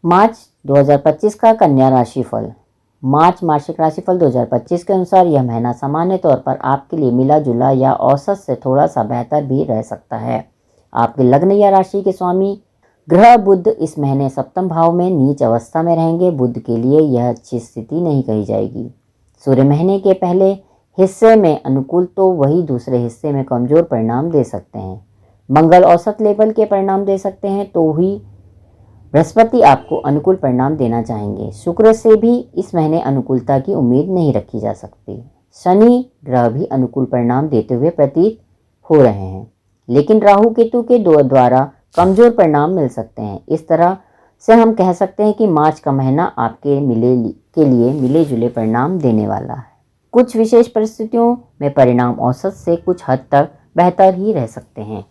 मार्च 2025 का कन्या राशिफल। मार्च मासिक राशिफल 2025 के अनुसार यह महीना सामान्य तौर पर आपके लिए मिला जुला या औसत से थोड़ा सा बेहतर भी रह सकता है। आपके लग्न या राशि के स्वामी ग्रह बुध इस महीने सप्तम भाव में नीच अवस्था में रहेंगे। बुध के लिए यह अच्छी स्थिति नहीं कही जाएगी। सूर्य महीने के पहले हिस्से में अनुकूल तो वही दूसरे हिस्से में कमजोर परिणाम दे सकते हैं। मंगल औसत लेवल के परिणाम दे सकते हैं तो ही बृहस्पति आपको अनुकूल परिणाम देना चाहेंगे। शुक्र से भी इस महीने अनुकूलता की उम्मीद नहीं रखी जा सकती। शनि ग्रह भी अनुकूल परिणाम देते हुए प्रतीत हो रहे हैं, लेकिन राहु केतु के द्वारा कमजोर परिणाम मिल सकते हैं। इस तरह से हम कह सकते हैं कि मार्च का महीना आपके लिए मिले जुले परिणाम देने वाला है। कुछ विशेष परिस्थितियों में परिणाम औसत से कुछ हद तक बेहतर ही रह सकते हैं।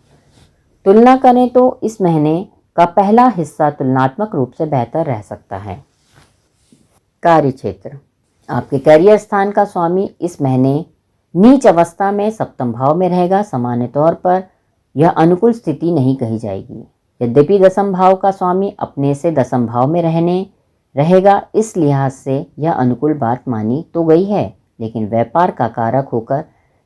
तुलना करें तो इस महीने का पहला हिस्सा तुलनात्मक रूप से बेहतर रह सकता है। कार्य क्षेत्र। आपके करियर स्थान का स्वामी इस महीने नीच अवस्था में सप्तम भाव में रहेगा। सामान्य तौर पर यह अनुकूल स्थिति नहीं कही जाएगी। यद्यपि दसम भाव का स्वामी अपने से दसम भाव में रहेगा, इस लिहाज से यह अनुकूल बात मानी तो गई है, लेकिन व्यापार का कारक होकर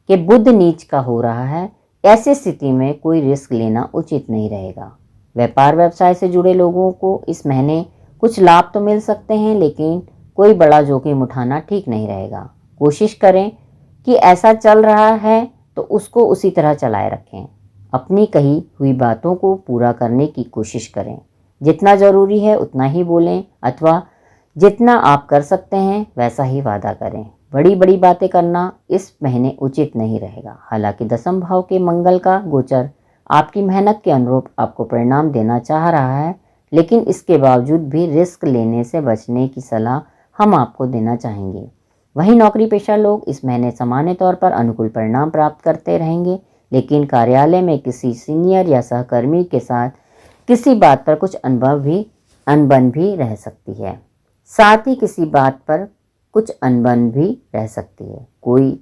के बुध नीच का हो रहा है। ऐसी स्थिति में कोई रिस्क लेना उचित नहीं रहेगा। व्यापार व्यवसाय से जुड़े लोगों को इस महीने कुछ लाभ तो मिल सकते हैं, लेकिन कोई बड़ा जोखिम उठाना ठीक नहीं रहेगा। कोशिश करें कि ऐसा चल रहा है तो उसको उसी तरह चलाए रखें। अपनी कही हुई बातों को पूरा करने की कोशिश करें। जितना ज़रूरी है उतना ही बोलें, अथवा जितना आप कर सकते हैं वैसा ही वादा करें। बड़ी बड़ी बातें करना इस महीने उचित नहीं रहेगा। हालांकि दसम भाव के मंगल का गोचर आपकी मेहनत के अनुरूप आपको परिणाम देना चाह रहा है, लेकिन इसके बावजूद भी रिस्क लेने से बचने की सलाह हम आपको देना चाहेंगे। वहीं नौकरी पेशा लोग इस महीने सामान्य तौर पर अनुकूल परिणाम प्राप्त करते रहेंगे, लेकिन कार्यालय में किसी सीनियर या सहकर्मी के साथ किसी बात पर कुछ अनबन भी रह सकती है। साथ ही किसी बात पर कुछ अनबन भी रह सकती है। कोई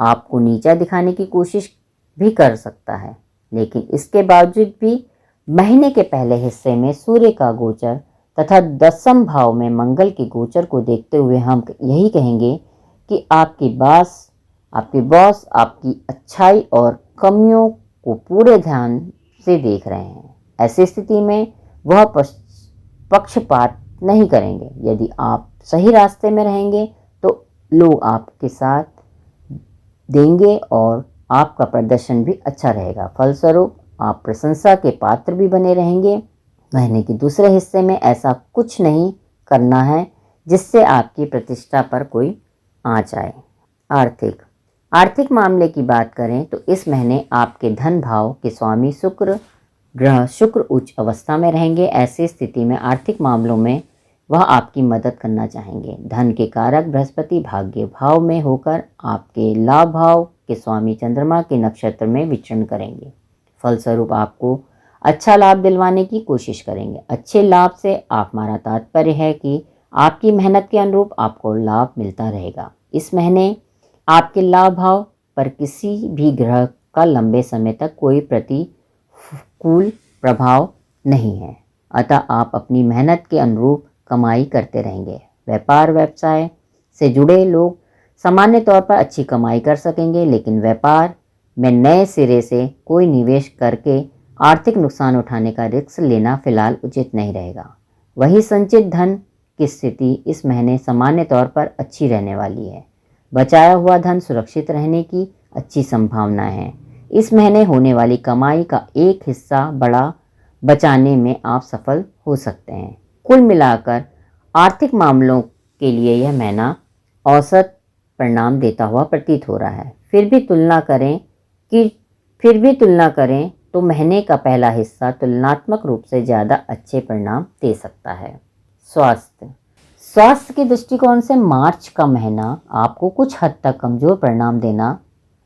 आपको नीचा दिखाने की कोशिश भी कर सकता है, लेकिन इसके बावजूद भी महीने के पहले हिस्से में सूर्य का गोचर तथा दसम भाव में मंगल के गोचर को देखते हुए हम यही कहेंगे कि आपके बॉस आपकी अच्छाई और कमियों को पूरे ध्यान से देख रहे हैं। ऐसी स्थिति में वह पक्षपात नहीं करेंगे। यदि आप सही रास्ते में रहेंगे तो लोग आपके साथ देंगे और आपका प्रदर्शन भी अच्छा रहेगा। फलस्वरूप आप प्रशंसा के पात्र भी बने रहेंगे। महीने के दूसरे हिस्से में ऐसा कुछ नहीं करना है जिससे आपकी प्रतिष्ठा पर कोई आँच आए। आर्थिक मामले की बात करें तो इस महीने आपके धन भाव के स्वामी शुक्र उच्च अवस्था में रहेंगे। ऐसी स्थिति में आर्थिक मामलों में वह आपकी मदद करना चाहेंगे। धन के कारक बृहस्पति भाग्य भाव में होकर आपके लाभ भाव के स्वामी चंद्रमा के नक्षत्र में विचरण करेंगे। फलस्वरूप आपको अच्छा लाभ दिलवाने की कोशिश करेंगे। अच्छे लाभ से हमारा तात्पर्य है कि आपकी मेहनत के अनुरूप आपको लाभ मिलता रहेगा। इस महीने आपके लाभ भाव पर किसी भी ग्रह का लंबे समय तक कोई प्रतिकूल प्रभाव नहीं है, अतः आप अपनी मेहनत के अनुरूप कमाई करते रहेंगे। व्यापार व्यवसाय से जुड़े लोग सामान्य तौर पर अच्छी कमाई कर सकेंगे, लेकिन व्यापार में नए सिरे से कोई निवेश करके आर्थिक नुकसान उठाने का रिस्क लेना फिलहाल उचित नहीं रहेगा। वही संचित धन की स्थिति इस महीने सामान्य तौर पर अच्छी रहने वाली है। बचाया हुआ धन सुरक्षित रहने की अच्छी संभावना है। इस महीने होने वाली कमाई का एक हिस्सा बड़ा बचाने में आप सफल हो सकते हैं। कुल मिलाकर आर्थिक मामलों के लिए यह महीना औसत परिणाम देता हुआ प्रतीत हो रहा है। फिर भी तुलना करें तो महीने का पहला हिस्सा तुलनात्मक रूप से ज़्यादा अच्छे परिणाम दे सकता है। स्वास्थ्य के दृष्टिकोण से मार्च का महीना आपको कुछ हद तक कमजोर परिणाम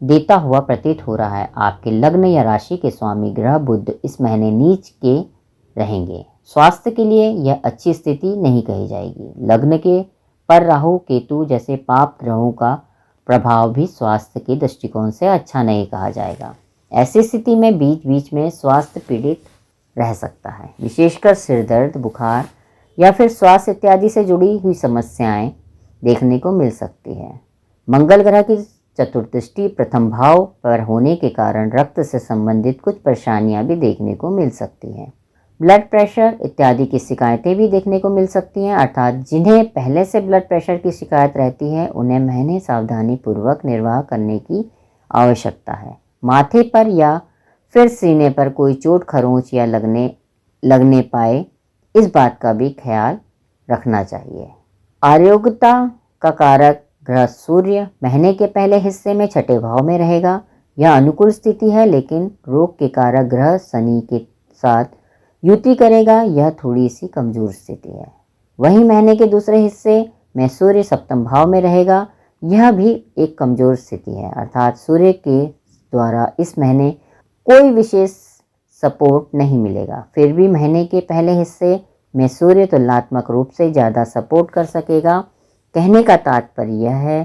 देता हुआ प्रतीत हो रहा है। आपके लग्न या राशि के स्वामी ग्रह बुध इस महीने नीच के रहेंगे। स्वास्थ्य के लिए यह अच्छी स्थिति नहीं कही जाएगी। लग्न के पर राहु केतु जैसे पाप ग्रहों का प्रभाव भी स्वास्थ्य के दृष्टिकोण से अच्छा नहीं कहा जाएगा। ऐसी स्थिति में बीच बीच में स्वास्थ्य पीड़ित रह सकता है, विशेषकर सिर दर्द, बुखार, या फिर स्वास्थ्य इत्यादि से जुड़ी हुई समस्याएं देखने को मिल सकती है। मंगल ग्रह की चतुर्दृष्टि प्रथम भाव पर होने के कारण रक्त से संबंधित कुछ परेशानियां भी देखने को मिल सकती हैं। ब्लड प्रेशर इत्यादि की शिकायतें भी देखने को मिल सकती हैं, अर्थात जिन्हें पहले से ब्लड प्रेशर की शिकायत रहती है उन्हें महीने सावधानी पूर्वक निर्वाह करने की आवश्यकता है। माथे पर या फिर सीने पर कोई चोट खरोंच या लगने पाए, इस बात का भी ख्याल रखना चाहिए। आरोग्यता का कारक ग्रह सूर्य महीने के पहले हिस्से में छठे भाव में रहेगा। यह अनुकूल स्थिति है, लेकिन रोग के कारक ग्रह शनि के साथ युति करेगा। यह थोड़ी सी कमजोर स्थिति है। वहीं महीने के दूसरे हिस्से में सूर्य सप्तम भाव में रहेगा। यह भी एक कमजोर स्थिति है, अर्थात सूर्य के द्वारा इस महीने कोई विशेष सपोर्ट नहीं मिलेगा। फिर भी महीने के पहले हिस्से में सूर्य तुलनात्मक रूप से ज़्यादा सपोर्ट कर सकेगा। कहने का तात्पर्य यह है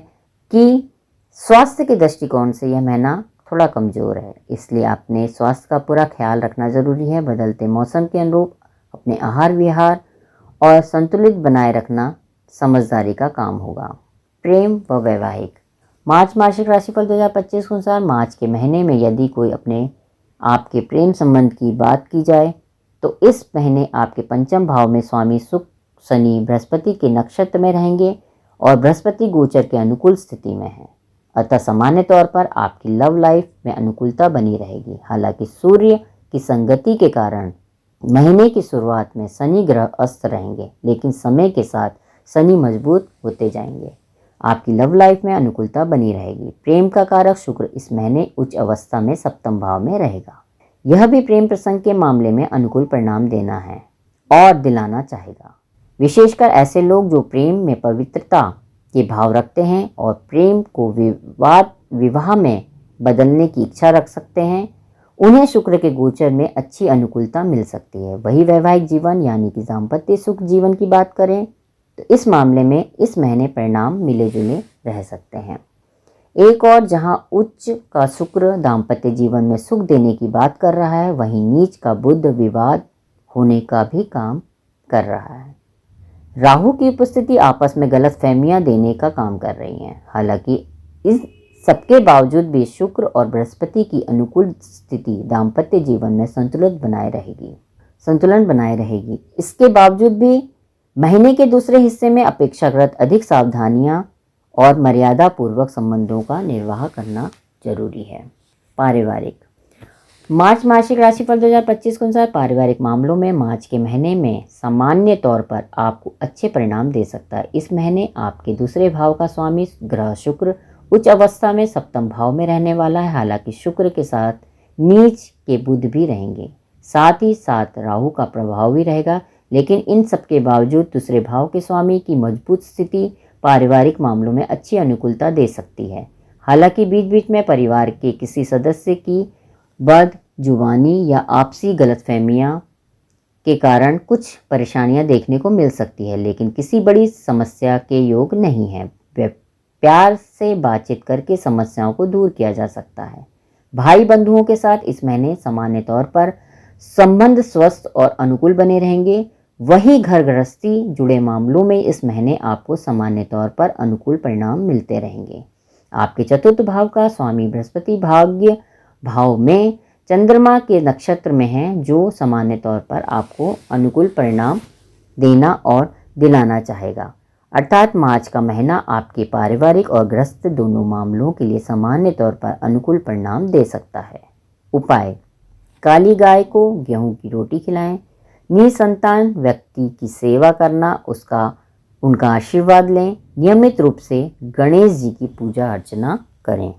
कि स्वास्थ्य के दृष्टिकोण से यह महीना थोड़ा कमज़ोर है, इसलिए अपने स्वास्थ्य का पूरा ख्याल रखना ज़रूरी है। बदलते मौसम के अनुरूप अपने आहार विहार और संतुलित बनाए रखना समझदारी का काम होगा। प्रेम व वैवाहिक मार्च मासिक राशिफल 2025 के अनुसार मार्च के महीने में यदि कोई अपने आपके प्रेम संबंध की बात की जाए तो इस महीने आपके पंचम भाव में स्वामी शुक्र शनि बृहस्पति के नक्षत्र में रहेंगे और बृहस्पति गोचर के अनुकूल स्थिति में है, अतः सामान्य तौर पर आपकी लव लाइफ में अनुकूलता बनी रहेगी। हालांकि सूर्य की संगति के कारण महीने की शुरुआत में शनि ग्रह अस्त रहेंगे, लेकिन समय के साथ शनि मजबूत होते जाएंगे। आपकी लव लाइफ में अनुकूलता बनी रहेगी। प्रेम का कारक शुक्र इस महीने उच्च अवस्था में सप्तम भाव में रहेगा। यह भी प्रेम प्रसंग के मामले में अनुकूल परिणाम देना है और दिलाना चाहेगा। विशेषकर ऐसे लोग जो प्रेम में पवित्रता के भाव रखते हैं और प्रेम को विवाह में बदलने की इच्छा रख सकते हैं, उन्हें शुक्र के गोचर में अच्छी अनुकूलता मिल सकती है। वही वैवाहिक जीवन यानी कि दाम्पत्य सुख जीवन की बात करें तो इस मामले में इस महीने परिणाम मिले जुले रह सकते हैं। एक और जहां उच्च का शुक्र दाम्पत्य जीवन में सुख देने की बात कर रहा है, वहीं नीच का बुध विवाद होने का भी काम कर रहा है। राहु की उपस्थिति आपस में गलतफहमियां देने का काम कर रही है। हालांकि इस सबके बावजूद भी शुक्र और बृहस्पति की अनुकूल स्थिति दाम्पत्य जीवन में संतुलन बनाए रहेगी। इसके बावजूद भी महीने के दूसरे हिस्से में अपेक्षाकृत अधिक सावधानियां और मर्यादा पूर्वक संबंधों का निर्वाह करना जरूरी है। पारिवारिक मार्च मासिक राशिफल 2025 के अनुसार पारिवारिक मामलों में मार्च के महीने में सामान्य तौर पर आपको अच्छे परिणाम दे सकता है। इस महीने आपके दूसरे भाव का स्वामी ग्रह शुक्र उच्च अवस्था में सप्तम भाव में रहने वाला है। हालांकि शुक्र के साथ नीच के बुध भी रहेंगे, साथ ही साथ राहु का प्रभाव भी रहेगा, लेकिन इन सब के बावजूद दूसरे भाव के स्वामी की मजबूत स्थिति पारिवारिक मामलों में अच्छी अनुकूलता दे सकती है। हालांकि बीच बीच में परिवार के किसी सदस्य की बदजुबानी या आपसी गलतफहमियां के कारण कुछ परेशानियां देखने को मिल सकती है, लेकिन किसी बड़ी समस्या के योग नहीं है। प्यार से बातचीत करके समस्याओं को दूर किया जा सकता है। भाई बंधुओं के साथ इस महीने सामान्य तौर पर संबंध स्वस्थ और अनुकूल बने रहेंगे। वहीं घर गृहस्थी जुड़े मामलों में इस महीने आपको सामान्य तौर पर अनुकूल परिणाम मिलते रहेंगे। आपके चतुर्थ भाव का स्वामी बृहस्पति भाग्य भाव में चंद्रमा के नक्षत्र में है, जो सामान्य तौर पर आपको अनुकूल परिणाम देना और दिलाना चाहेगा। अर्थात मार्च का महीना आपके पारिवारिक और गृहस्थ दोनों मामलों के लिए सामान्य तौर पर अनुकूल परिणाम दे सकता है। उपाय: काली गाय को गेहूं की रोटी खिलाएं। निसंतान व्यक्ति की सेवा करना, उनका आशीर्वाद लें। नियमित रूप से गणेश जी की पूजा अर्चना करें।